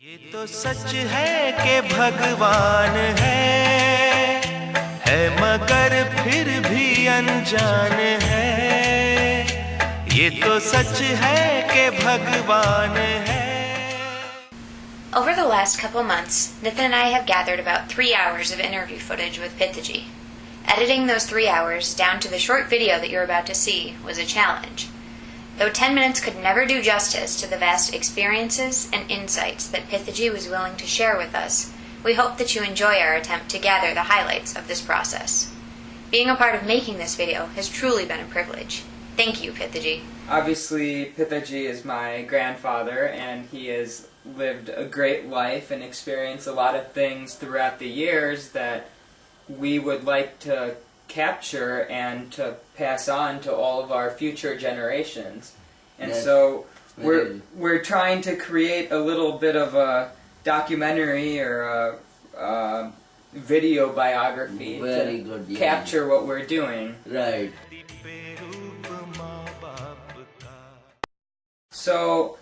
ये तो सच है कि भगवान है मगर फिर भी अनजान है। ये तो सच है कि भगवान है। Over the last couple months, Nathan and I have gathered about 3 hours of interview footage with Pitaji. Editing those 3 hours down to the short video that you're about to see was a challenge. Though 10 minutes could never do justice to the vast experiences and insights that Pitaji was willing to share with us, we hope that you enjoy our attempt to gather the highlights of this process. Being a part of making this video has truly been a privilege. Thank you, Pitaji. Obviously, Pitaji is my grandfather, and he has lived a great life and experienced a lot of things throughout the years that we would like to capture and to pass on to all of our future generations. And yes. So we're trying to create a little bit of a documentary or a video biography Very to good, yeah. capture what we're doing. Right. So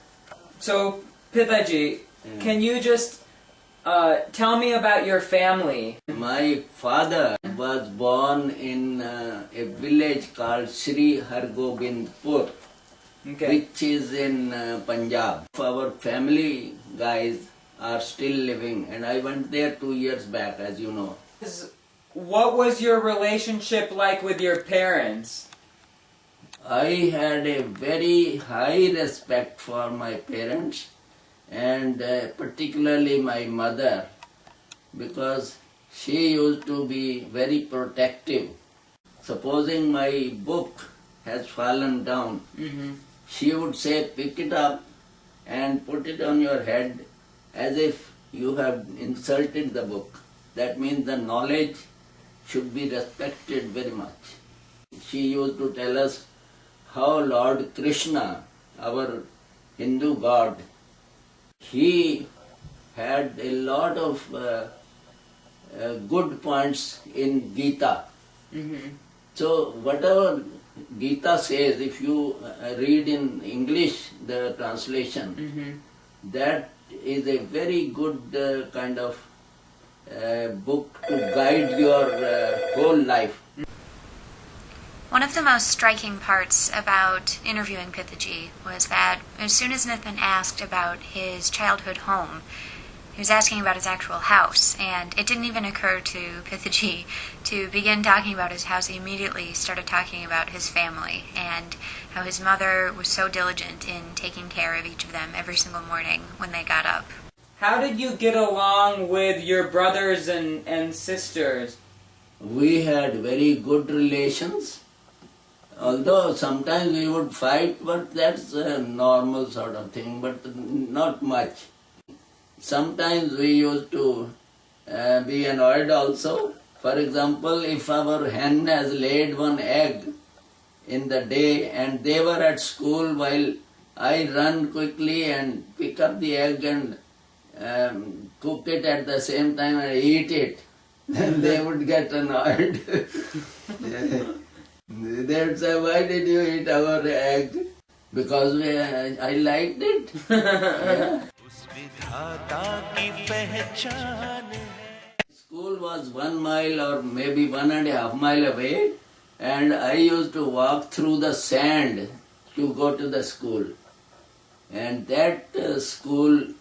Pitaji, can you just tell me about your family? My father was born in a village called Sri Hargobindpur, which is in Punjab. Our family guys are still living, and I went there 2 years back, as you know. What was your relationship like with your parents? I had a very high respect for my parents, and particularly my mother, because she used to be very protective. Supposing my book has fallen down, she would say, pick it up and put it on your head as if you have insulted the book. That means the knowledge should be respected very much. She used to tell us how Lord Krishna, our Hindu god, he had a lot of good points in Gita. So whatever Gita says, if you read in English the translation, that is a very good kind of book to guide your whole life. One of the most striking parts about interviewing Pitaji was that as soon as Nathan asked about his childhood home, he was asking about his actual house, and it didn't even occur to Pitaji to begin talking about his house. He immediately started talking about his family and how his mother was so diligent in taking care of each of them every single morning when they got up. How did you get along with your brothers and sisters? We had very good relations. Although sometimes we would fight, but that's a normal sort of thing, but not much. Sometimes we used to be annoyed also. For example, if our hen has laid one egg in the day and they were at school while I run quickly and pick up the egg and cook it at the same time and eat it, then they would get annoyed. They would say, why did you eat our egg? Because I liked it. Yeah. School was 1 mile or maybe 1.5 miles away, and I used to walk through the sand to go to the school. And that school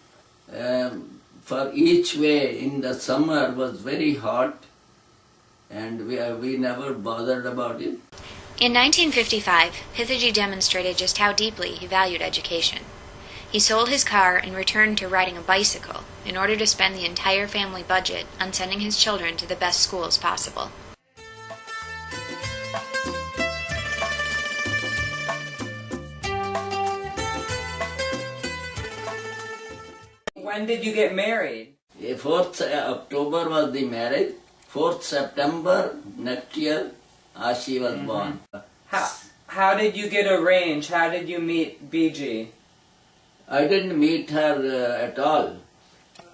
for each way in the summer was very hot, and we never bothered about it. In 1955, Pitaji demonstrated just how deeply he valued education. He sold his car and returned to riding a bicycle in order to spend the entire family budget on sending his children to the best schools possible. When did you get married? 4th October was the marriage. 4th September next year, Ashi was born. How did you get arranged? How did you meet BG? I didn't meet her at all.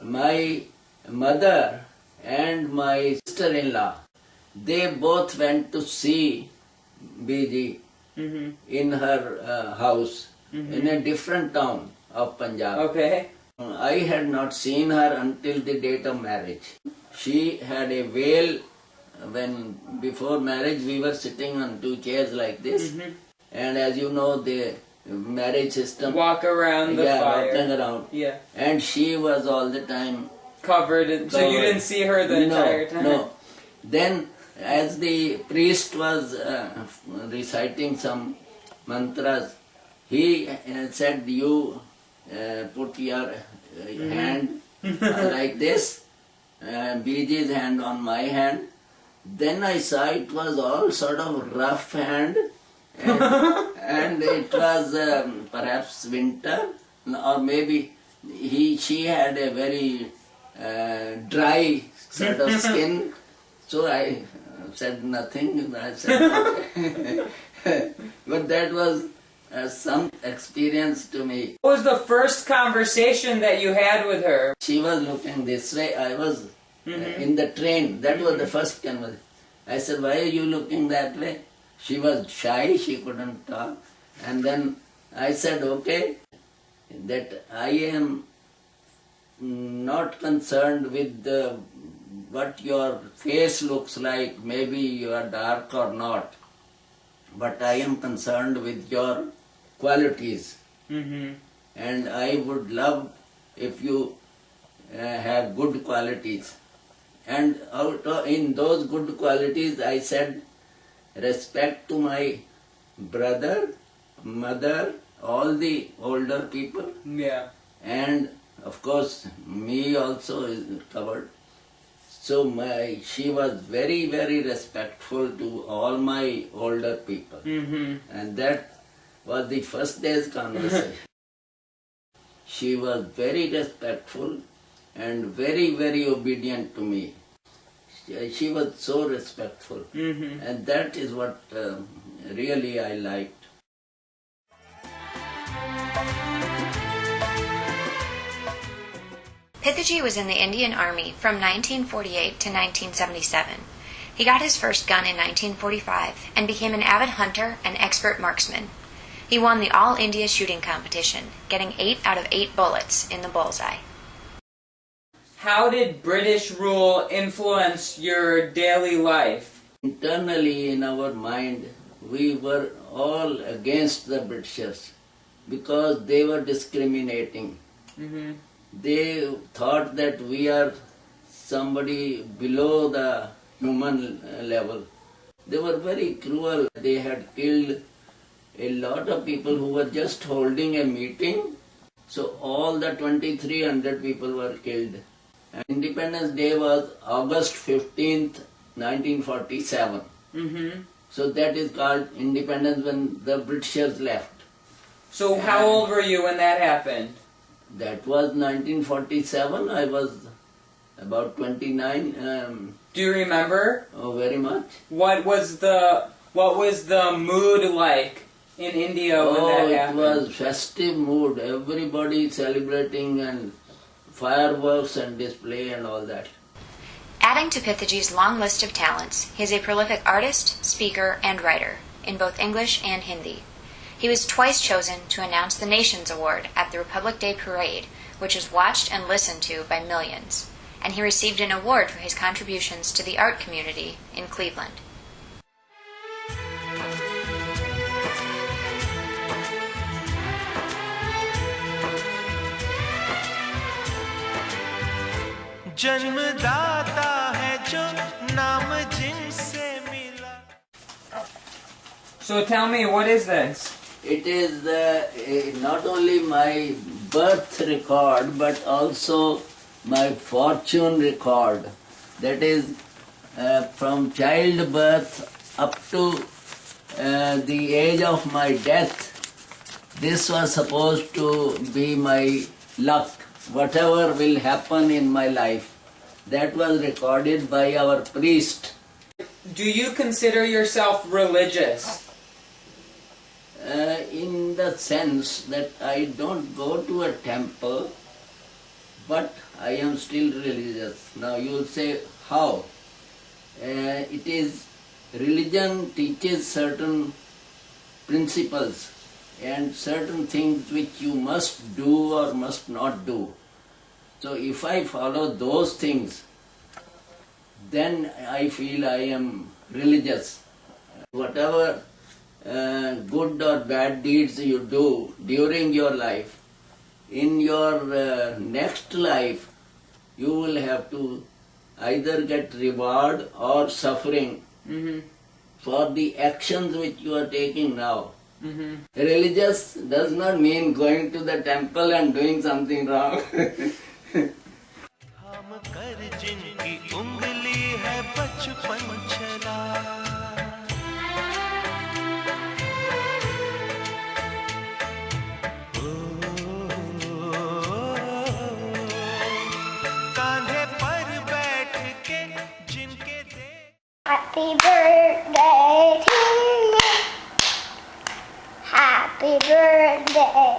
My mother and my sister-in-law, they both went to see BG in her house in a different town of Punjab. Okay. I had not seen her until the date of marriage. She had a veil. When before marriage we were sitting on two chairs like this, and as you know the marriage system, Walk around the fire. walking around. Yeah. And she was all the time Covered. So you didn't see her the entire time? No. Then as the priest was reciting some mantras, he said, you put your hand like this, Biji's hand on my hand. Then I saw it was all sort of rough hand, and it was perhaps winter, or maybe she had a very dry sort of skin. So I said nothing. I said, okay. But that was some experience to me. What was the first conversation that you had with her? She was looking this way. I was in the train. That was the first conversation. I said, why are you looking that way? She was shy. She couldn't talk. And then I said, okay, that I am not concerned with what your face looks like. Maybe you are dark or not. But I am concerned with your qualities. And I would love if you have good qualities. And in those good qualities, I said, respect to my brother, mother, all the older people. Yeah. And of course, me also is covered. So she was very, very respectful to all my older people. And that was the first day's conversation. She was very respectful and very, very obedient to me. She was so respectful. And that is what really I liked. Pitaji was in the Indian Army from 1948 to 1977. He got his first gun in 1945 and became an avid hunter and expert marksman. He won the All India shooting competition, getting 8 out of 8 bullets in the bullseye. How did British rule influence your daily life? Internally in our mind, we were all against the Britishers because they were discriminating. They thought that we are somebody below the human level. They were very cruel. They had killed a lot of people who were just holding a meeting. So all the 2,300 people were killed. And Independence Day was August 15th, 1947. So that is called independence when the Britishers left. So how old were you when that happened? That was 1947. I was about 29. Do you remember? Oh, very much. What was the mood like in India when that happened? It was festive mood. Everybody celebrating and fireworks and display and all that. Adding to Pitaji's long list of talents, he is a prolific artist, speaker, and writer, in both English and Hindi. He was twice chosen to announce the Nations Award at the Republic Day Parade, which was watched and listened to by millions, and he received an award for his contributions to the art community in Cleveland. जन्मदाता है जो नाम जिनसे मिला. So tell me, what is this? It is not only my birth record but also my fortune record. That is from childbirth up to the age of my death. This was supposed to be my luck. Whatever will happen in my life, that was recorded by our priest. Do you consider yourself religious? In the sense that I don't go to a temple, but I am still religious. Now you will say, how? It is, religion teaches certain principles and certain things which you must do or must not do. So if I follow those things, then I feel I am religious. Whatever good or bad deeds you do during your life, in your next life, you will have to either get reward or suffering for the actions which you are taking now. Religious does not mean going to the temple and doing something wrong. हम कर जिनकी उंगली है बचपन चला कांधे पर बैठ के जिनके दे Happy birthday to you. Happy birthday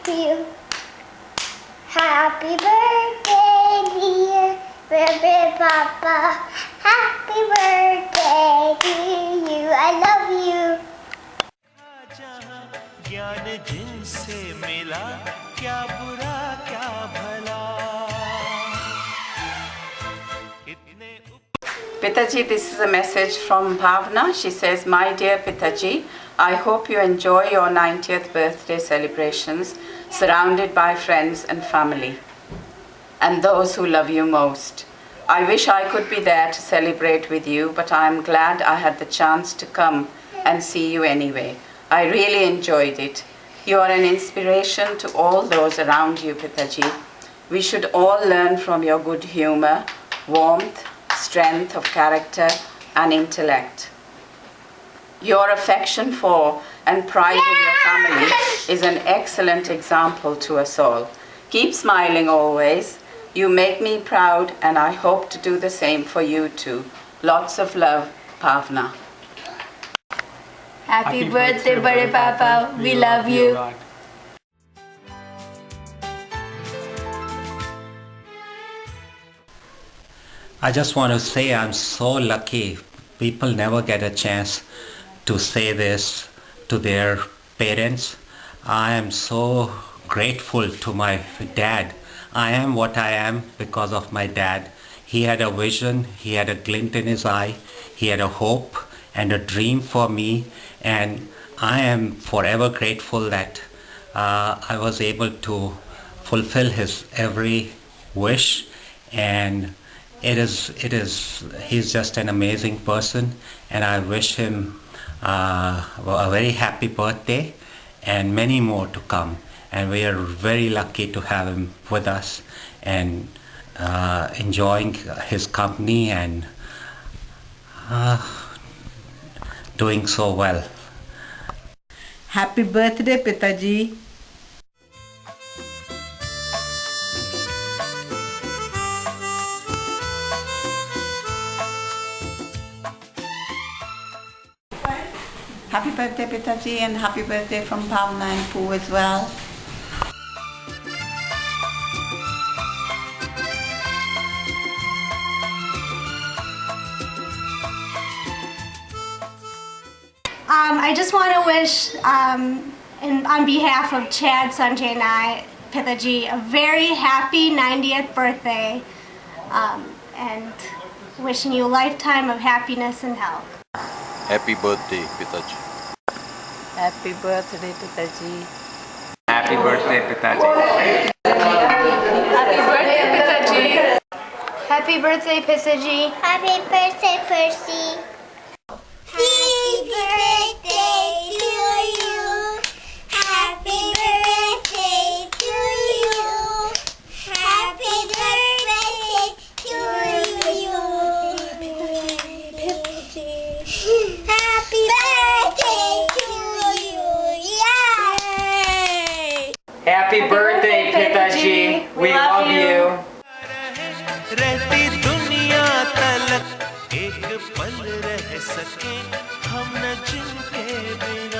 to you. Happy birthday, dear baby Papa. Happy birthday to you. I love you. जहाँ ज्ञान जिनसे मिला क्या बुरा क्या भला इतने Pitaji, this is a message from Bhavna. She says, "My dear Pitaji, I hope you enjoy your 90th birthday celebrations surrounded by friends and family and those who love you most. I wish I could be there to celebrate with you, but I am glad I had the chance to come and see you anyway. I really enjoyed it. You are an inspiration to all those around you, Pitaji. We should all learn from your good humor, warmth, strength of character and intellect. Your affection for and pride in your family is an excellent example to us all. Keep smiling always. You make me proud and I hope to do the same for you too. Lots of love, Bhavna." Happy birthday, Bade Papa. We love you. I just want to say I'm so lucky. People never get a chance to say this to their parents. I am so grateful to my dad. I am what I am because of my dad. He had a vision, he had a glint in his eye, he had a hope and a dream for me, and I am forever grateful that I was able to fulfill his every wish, and he's just an amazing person, and I wish him a very happy birthday and many more to come. And we are very lucky to have him with us and enjoying his company and doing so well. Happy birthday, Pitaji. Happy birthday, Pitaji, and happy birthday from Bhavna and Poo as well. I just want to wish, on behalf of Chad, Sanjay, and I, Pitaji, a very happy 90th birthday, and wishing you a lifetime of happiness and health. Happy birthday, Pitaji. Happy birthday, Pitaji. Happy birthday, Pitaji. Happy birthday, Pitaji. Happy birthday, Pitaji. Happy birthday, Percy. Happy birthday to you. Happy birthday to you. Happy birthday to you. Happy birthday to you. Yay! Happy birthday, Pitaji. We love you. रहती दुनिया तलक एक पल रह सके हम न जिनके बिना